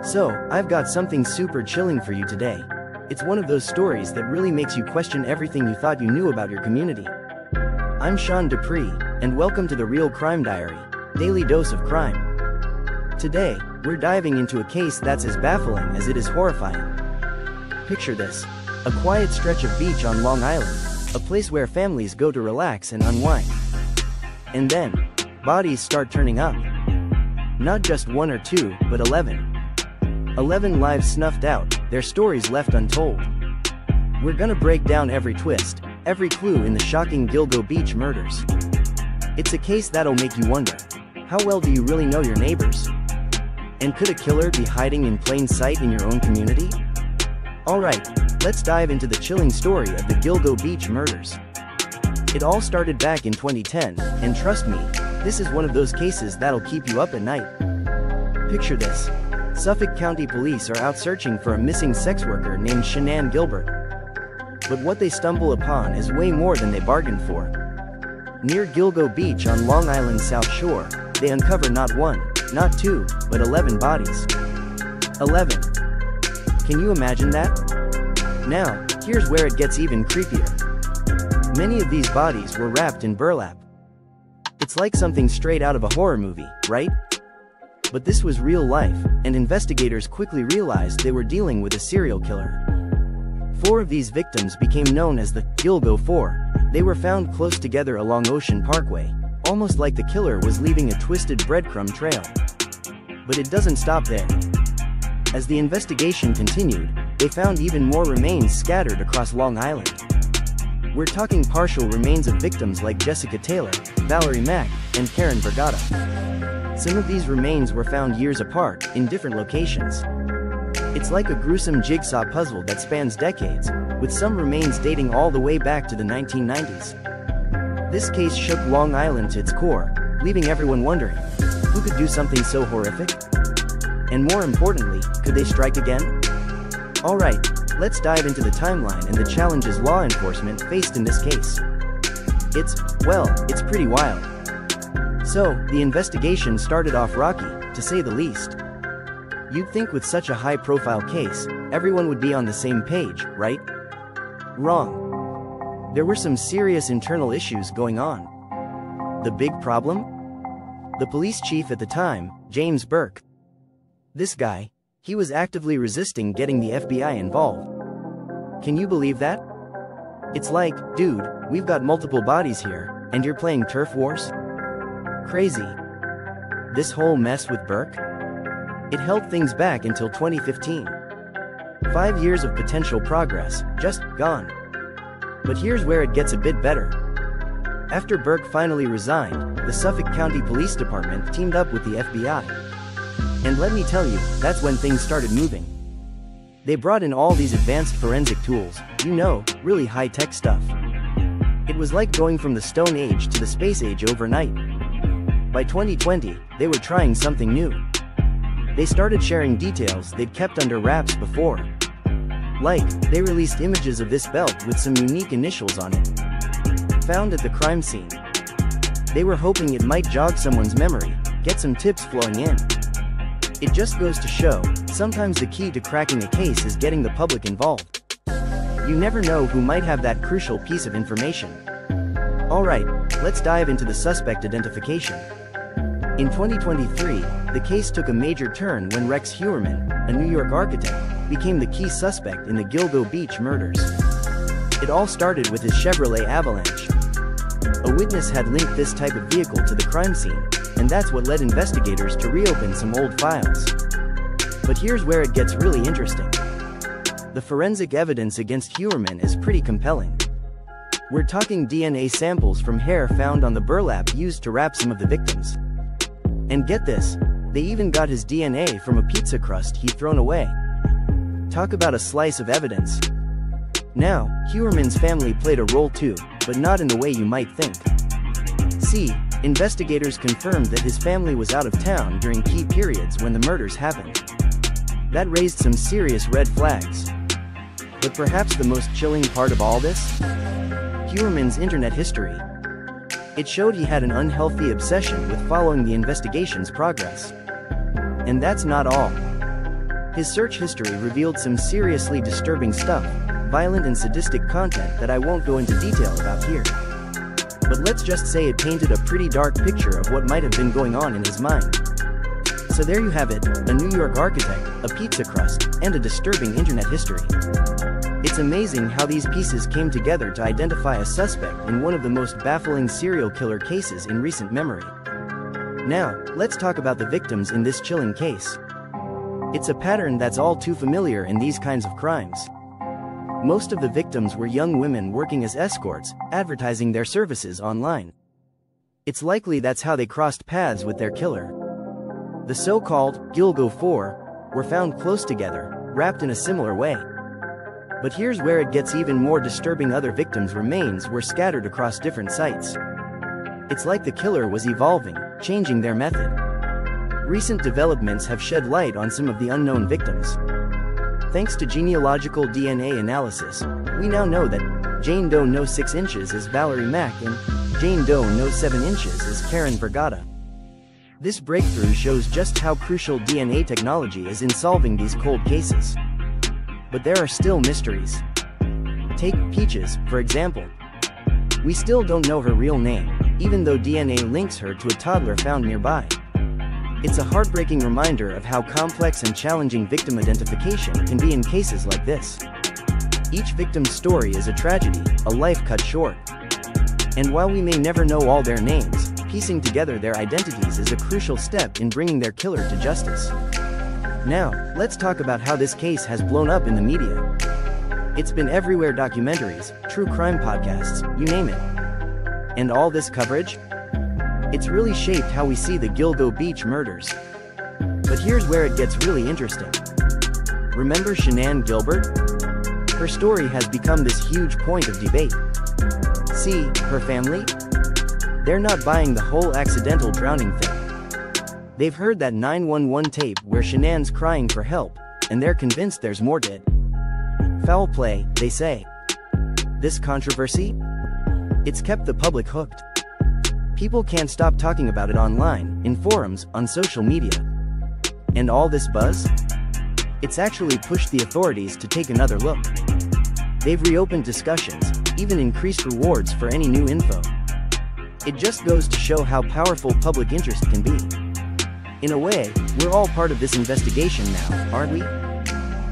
So, I've got something super chilling for you today. It's one of those stories that really makes you question everything you thought you knew about your community. I'm Sean Dupree, and welcome to the Real Crime Diary, Daily Dose of Crime. Today, we're diving into a case that's as baffling as it is horrifying. Picture this: a quiet stretch of beach on Long Island, a place where families go to relax and unwind. And then, bodies start turning up. Not just one or two, but 11. 11 lives snuffed out, their stories left untold. We're gonna break down every twist, every clue in the shocking Gilgo Beach murders. It's a case that'll make you wonder, how well do you really know your neighbors? And could a killer be hiding in plain sight in your own community? Alright, let's dive into the chilling story of the Gilgo Beach murders. It all started back in 2010, and trust me, this is one of those cases that'll keep you up at night. Picture this: Suffolk County Police are out searching for a missing sex worker named Shanann Gilbert. But what they stumble upon is way more than they bargained for. Near Gilgo Beach on Long Island's South Shore, they uncover not one, not two, but 11 bodies. 11. Can you imagine that? Now, here's where it gets even creepier. Many of these bodies were wrapped in burlap. It's like something straight out of a horror movie, right? But this was real life, and investigators quickly realized they were dealing with a serial killer. 4 of these victims became known as the Gilgo 4. They were found close together along Ocean Parkway, almost like the killer was leaving a twisted breadcrumb trail. But it doesn't stop there. As the investigation continued, they found even more remains scattered across Long Island. We're talking partial remains of victims like Jessica Taylor, Valerie Mack, and Karen Vergata. Some of these remains were found years apart, in different locations. It's like a gruesome jigsaw puzzle that spans decades, with some remains dating all the way back to the 1990s. This case shook Long Island to its core, leaving everyone wondering, who could do something so horrific? And more importantly, could they strike again? Alright, let's dive into the timeline and the challenges law enforcement faced in this case. It's pretty wild. So, the investigation started off rocky, to say the least. You'd think with such a high-profile case, everyone would be on the same page, right? Wrong. There were some serious internal issues going on. The big problem? The police chief at the time, James Burke. This guy, he was actively resisting getting the FBI involved. Can you believe that? It's like, dude, we've got multiple bodies here, and you're playing turf wars? Crazy. This whole mess with Burke? It held things back until 2015. 5 years of potential progress, just gone. But here's where it gets a bit better. After Burke finally resigned, the Suffolk County Police Department teamed up with the FBI. And let me tell you, that's when things started moving. They brought in all these advanced forensic tools, really high-tech stuff. It was like going from the Stone Age to the Space Age overnight. By 2020, they were trying something new. They started sharing details they'd kept under wraps before. Like, they released images of this belt with some unique initials on it, found at the crime scene. They were hoping it might jog someone's memory, get some tips flowing in. It just goes to show, sometimes the key to cracking a case is getting the public involved. You never know who might have that crucial piece of information. Alright, let's dive into the suspect identification. In 2023, the case took a major turn when Rex Huerman, a New York architect, became the key suspect in the Gilgo Beach murders. It all started with his Chevrolet Avalanche. A witness had linked this type of vehicle to the crime scene, and that's what led investigators to reopen some old files. But here's where it gets really interesting. The forensic evidence against Huerman is pretty compelling. We're talking DNA samples from hair found on the burlap used to wrap some of the victims. And get this, they even got his DNA from a pizza crust he'd thrown away. Talk about a slice of evidence. Now, Huerman's family played a role too, but not in the way you might think. See, investigators confirmed that his family was out of town during key periods when the murders happened. That raised some serious red flags. But perhaps the most chilling part of all this? Huerman's internet history. It showed he had an unhealthy obsession with following the investigation's progress. And that's not all. His search history revealed some seriously disturbing stuff, violent and sadistic content that I won't go into detail about here. But let's just say it painted a pretty dark picture of what might have been going on in his mind. So there you have it, a New York architect, a pizza crust, and a disturbing internet history. It's amazing how these pieces came together to identify a suspect in one of the most baffling serial killer cases in recent memory. Now, let's talk about the victims in this chilling case. It's a pattern that's all too familiar in these kinds of crimes. Most of the victims were young women working as escorts, advertising their services online. It's likely that's how they crossed paths with their killer. The so-called Gilgo Four were found close together, wrapped in a similar way. But here's where it gets even more disturbing. Other victims' remains were scattered across different sites. It's like the killer was evolving, changing their method. Recent developments have shed light on some of the unknown victims. Thanks to genealogical DNA analysis, we now know that Jane Doe No. 6 inches is Valerie Mack and Jane Doe No. 7 inches is Karen Vergata. This breakthrough shows just how crucial DNA technology is in solving these cold cases. But there are still mysteries. Take Peaches, for example. We still don't know her real name, even though DNA links her to a toddler found nearby. It's a heartbreaking reminder of how complex and challenging victim identification can be in cases like this. Each victim's story is a tragedy, a life cut short. And while we may never know all their names, piecing together their identities is a crucial step in bringing their killer to justice. Now, let's talk about how this case has blown up in the media. It's been everywhere: documentaries, true crime podcasts, you name it. And all this coverage? It's really shaped how we see the Gilgo Beach murders. But here's where it gets really interesting. Remember Shanann Gilbert? Her story has become this huge point of debate. See, her family? They're not buying the whole accidental drowning thing. They've heard that 911 tape where Shanann's crying for help, and they're convinced there's more to it. Foul play, they say. This controversy? It's kept the public hooked. People can't stop talking about it online, in forums, on social media. And all this buzz? It's actually pushed the authorities to take another look. They've reopened discussions, even increased rewards for any new info. It just goes to show how powerful public interest can be. In a way, we're all part of this investigation now, aren't we?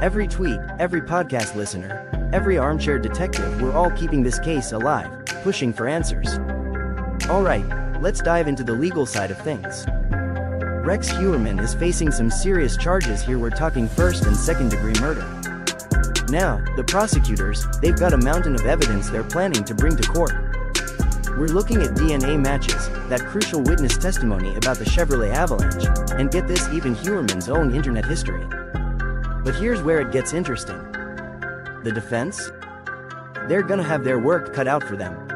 Every tweet, every podcast listener, every armchair detective, we're all keeping this case alive, pushing for answers. Alright, let's dive into the legal side of things. Rex Huerman is facing some serious charges here. We're talking first and second degree murder. Now, the prosecutors, they've got a mountain of evidence they're planning to bring to court. We're looking at DNA matches, that crucial witness testimony about the Chevrolet Avalanche, and get this, even Huerman's own internet history. But here's where it gets interesting. The defense? They're gonna have their work cut out for them.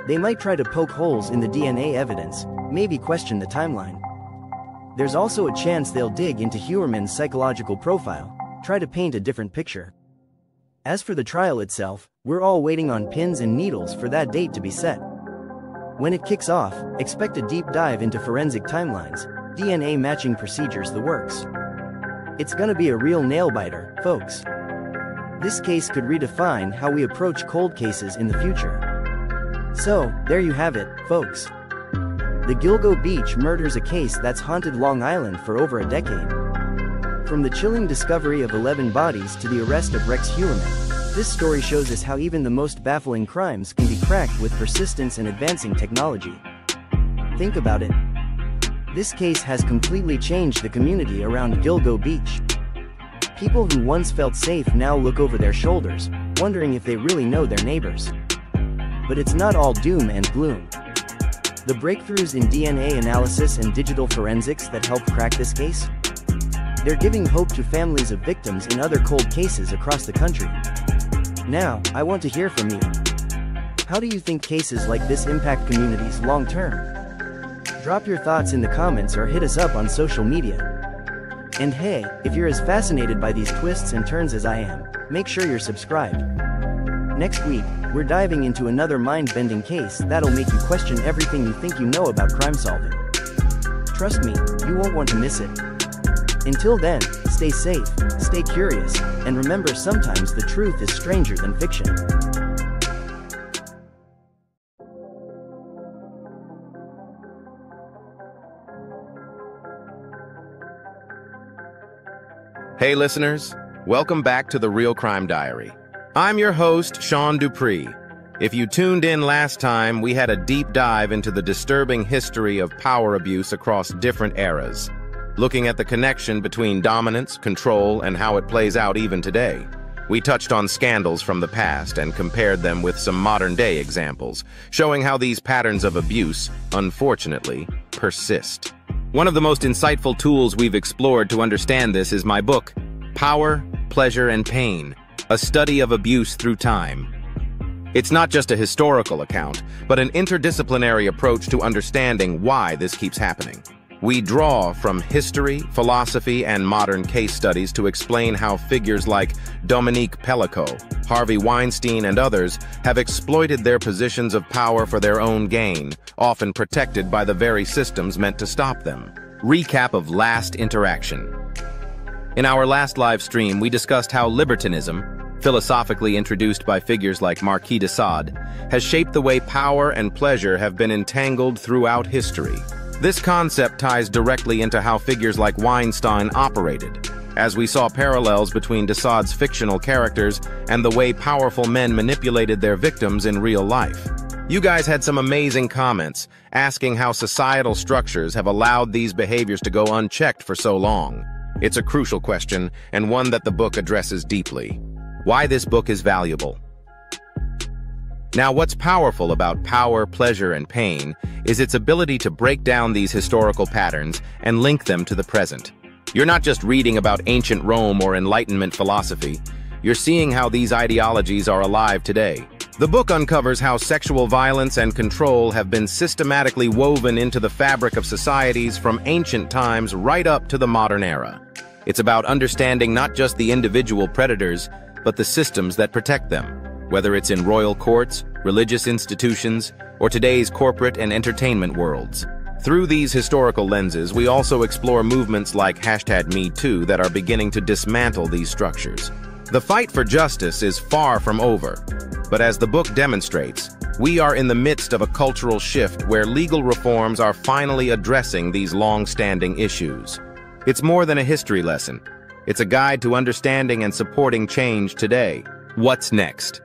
They might try to poke holes in the DNA evidence, maybe question the timeline. There's also a chance they'll dig into Huerman's psychological profile, try to paint a different picture. As for the trial itself, we're all waiting on pins and needles for that date to be set. When it kicks off, expect a deep dive into forensic timelines, DNA matching procedures, the works. It's gonna be a real nail-biter, folks. This case could redefine how we approach cold cases in the future. So, there you have it, folks. The Gilgo Beach murders, a case that's haunted Long Island for over a decade. From the chilling discovery of 11 bodies to the arrest of Rex Huerman, this story shows us how even the most baffling crimes can be cracked with persistence and advancing technology. Think about it. This case has completely changed the community around Gilgo Beach. People who once felt safe now look over their shoulders, wondering if they really know their neighbors. But it's not all doom and gloom. The breakthroughs in DNA analysis and digital forensics that help crack this case? They're giving hope to families of victims in other cold cases across the country. Now, I want to hear from you. How do you think cases like this impact communities long term? Drop your thoughts in the comments or hit us up on social media. And hey, if you're as fascinated by these twists and turns as I am, make sure you're subscribed. Next week, we're diving into another mind-bending case that'll make you question everything you think you know about crime solving. Trust me, you won't want to miss it. Until then, stay safe, stay curious, and remember sometimes the truth is stranger than fiction. Hey listeners, welcome back to The Real Crime Diary. I'm your host, Sean Dupree. If you tuned in last time, we had a deep dive into the disturbing history of power abuse across different eras, looking at the connection between dominance, control, and how it plays out even today. We touched on scandals from the past and compared them with some modern-day examples, showing how these patterns of abuse, unfortunately, persist. One of the most insightful tools we've explored to understand this is my book, Power, Pleasure, and Pain, a study of abuse through time. It's not just a historical account, but an interdisciplinary approach to understanding why this keeps happening. We draw from history, philosophy, and modern case studies to explain how figures like Dominique Pellico, Harvey Weinstein, and others have exploited their positions of power for their own gain, often protected by the very systems meant to stop them. Recap of last interaction. In our last live stream, we discussed how libertinism, philosophically introduced by figures like Marquis de Sade, has shaped the way power and pleasure have been entangled throughout history. This concept ties directly into how figures like Weinstein operated, as we saw parallels between de Sade's fictional characters and the way powerful men manipulated their victims in real life. You guys had some amazing comments, asking how societal structures have allowed these behaviors to go unchecked for so long. It's a crucial question, and one that the book addresses deeply. Why this book is valuable. Now, what's powerful about Power, Pleasure, and Pain is its ability to break down these historical patterns and link them to the present. You're not just reading about ancient Rome or Enlightenment philosophy, you're seeing how these ideologies are alive today. The book uncovers how sexual violence and control have been systematically woven into the fabric of societies from ancient times right up to the modern era. It's about understanding not just the individual predators, but the systems that protect them, whether it's in royal courts, religious institutions, or today's corporate and entertainment worlds. Through these historical lenses, we also explore movements like #MeToo that are beginning to dismantle these structures. The fight for justice is far from over, but as the book demonstrates, we are in the midst of a cultural shift where legal reforms are finally addressing these long-standing issues. It's more than a history lesson. It's a guide to understanding and supporting change today. What's next?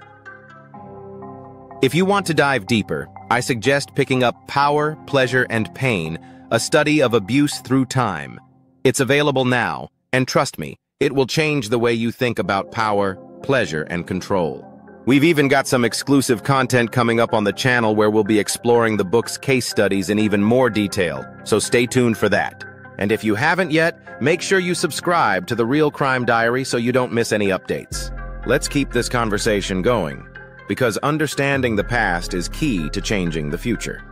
If you want to dive deeper, I suggest picking up Power, Pleasure, and Pain, a study of abuse through time. It's available now, and trust me, it will change the way you think about power, pleasure, and control. We've even got some exclusive content coming up on the channel where we'll be exploring the book's case studies in even more detail, so stay tuned for that. And if you haven't yet, make sure you subscribe to The Real Crime Diary so you don't miss any updates. Let's keep this conversation going, because understanding the past is key to changing the future.